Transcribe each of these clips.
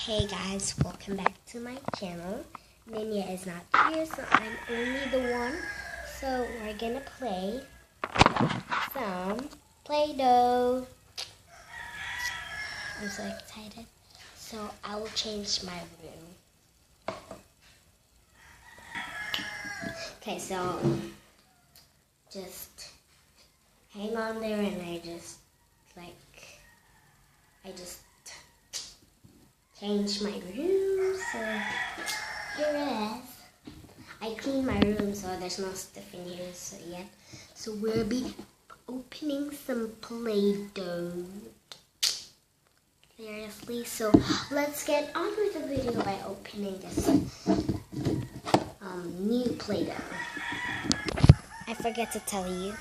Hey guys, welcome back to my channel. Ninya is not here, so I'm only the one. So we're gonna play some Play-Doh. I'm so excited. So I will change my room. Okay, so just hang on there, and I just change my room. So here it is. I cleaned my room, so there's no stuff in here yet. So we'll be opening some Play-Doh. Seriously, so let's get on with the video by opening this new Play-Doh. I forget to tell you,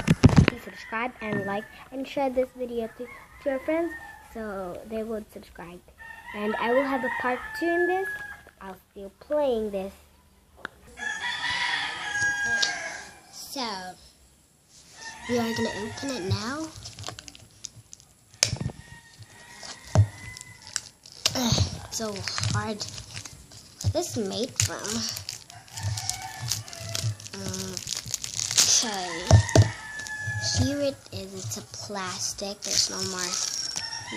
please subscribe and like and share this video to your friends so they would subscribe. And I will have a part 2 in this. I'll still playing this. So we are gonna open it now. It's so hard. What is this made from? Okay. Here it is. It's a plastic. There's no more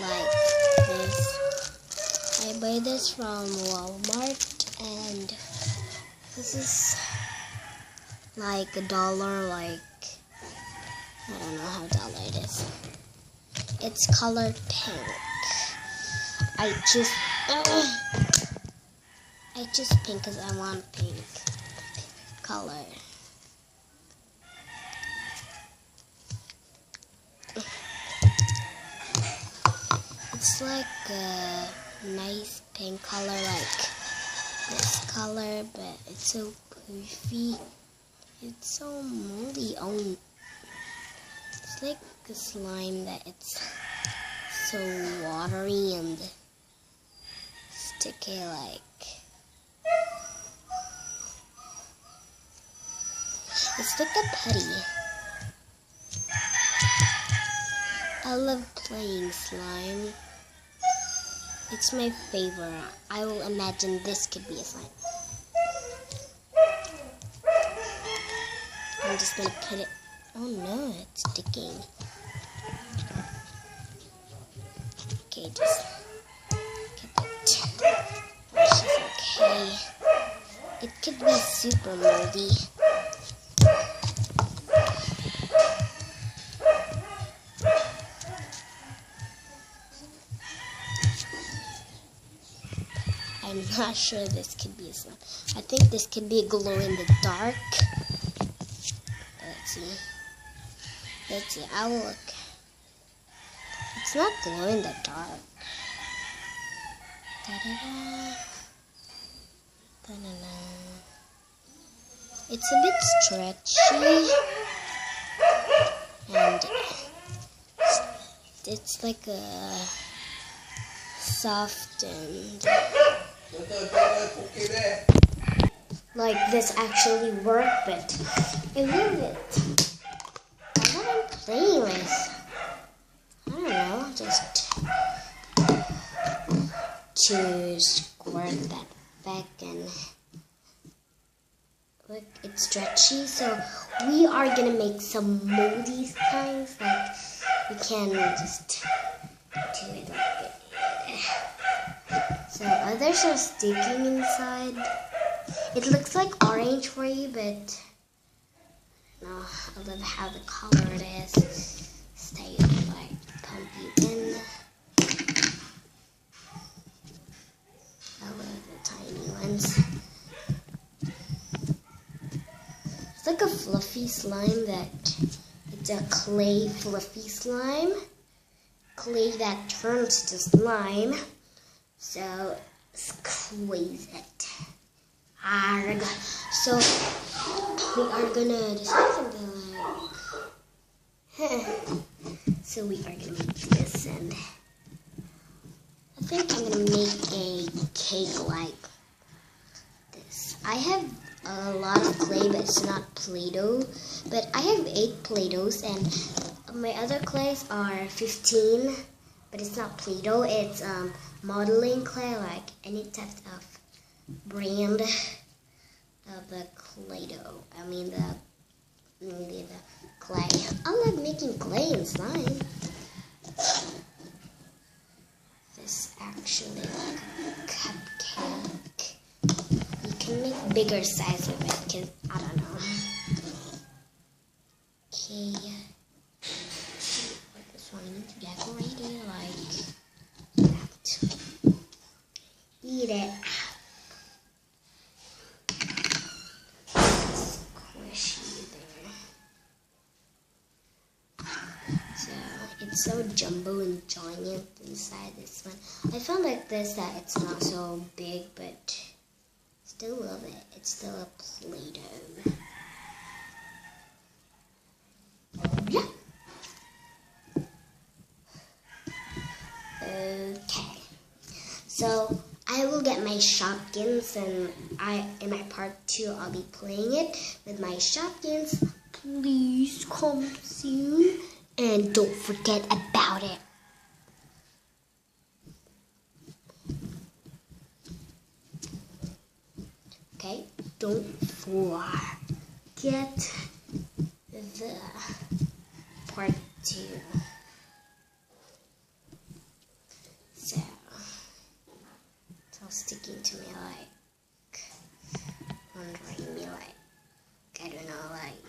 like this. I buy this from Walmart, and this is like $1. Like, I don't know how dollar it is. It's colored pink. I choose pink because I want pink color. It's like a nice pink color, like this color, but it's so poofy. It's so moldy. Oh, it's like a slime that it's so watery and sticky. Like, it's like a putty. I love playing slime. It's my favorite. I will imagine this could be a slime. I'm just gonna put it. Oh no, it's sticking. Okay, just get it. Okay. It could be super moldy. I'm not sure this could be a slime. I think this could be a glow in the dark. Let's see. Let's see. I will look. It's not glow in the dark. Da-da-da. Da-da-da. It's a bit stretchy, and it's like a soft and like this actually worked, but it wouldn't. What I'm playing with, I don't know, just to squirt that back, and look, it's stretchy. So we are gonna make some moldy things, like we can just do it like this. So others are sticking inside. It looks like orange for you, but no, I love how the color it is. Stay like pump you in. I love the tiny ones. It's like a fluffy slime it's a clay fluffy slime. Clay that turns to slime. So squeeze it. Arg. So we are gonna decide something like. So we are gonna make this, and I think I'm gonna make a cake like this. I have a lot of clay, but it's not Play-Doh. But I have 8 Play-Dohs, and my other clays are 15. but it's not Play-Doh. It's modeling clay, like any type of brand of the Play-Doh. I mean the clay. I like making clay and slime. This actually like a cupcake. You can make bigger size of it, because I don't know. Okay. This one, you need to decorate it like that. Eat it. Squishy there. So it's so jumbo and giant inside this one. I found like this that it's not so big, but still love it. It's still a Play-Doh. Yeah. Okay. So I will get my Shopkins, and in my part 2 I'll be playing it with my Shopkins. Please come soon, and don't forget about it. Okay, don't forget the part 2. So it's all sticking to me, like wondering me, like I don't know, like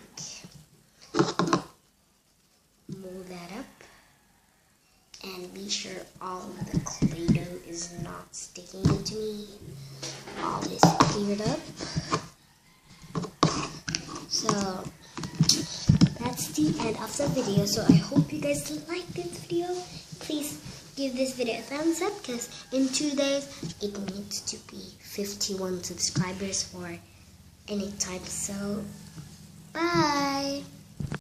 move that up, and be sure all of the Play-Doh is not sticking to me. All is cleared up. So that's the end of the video. So I hope you guys like this video. Please give this video a thumbs up, because in 2 days it needs to be 51 subscribers or any type. So bye.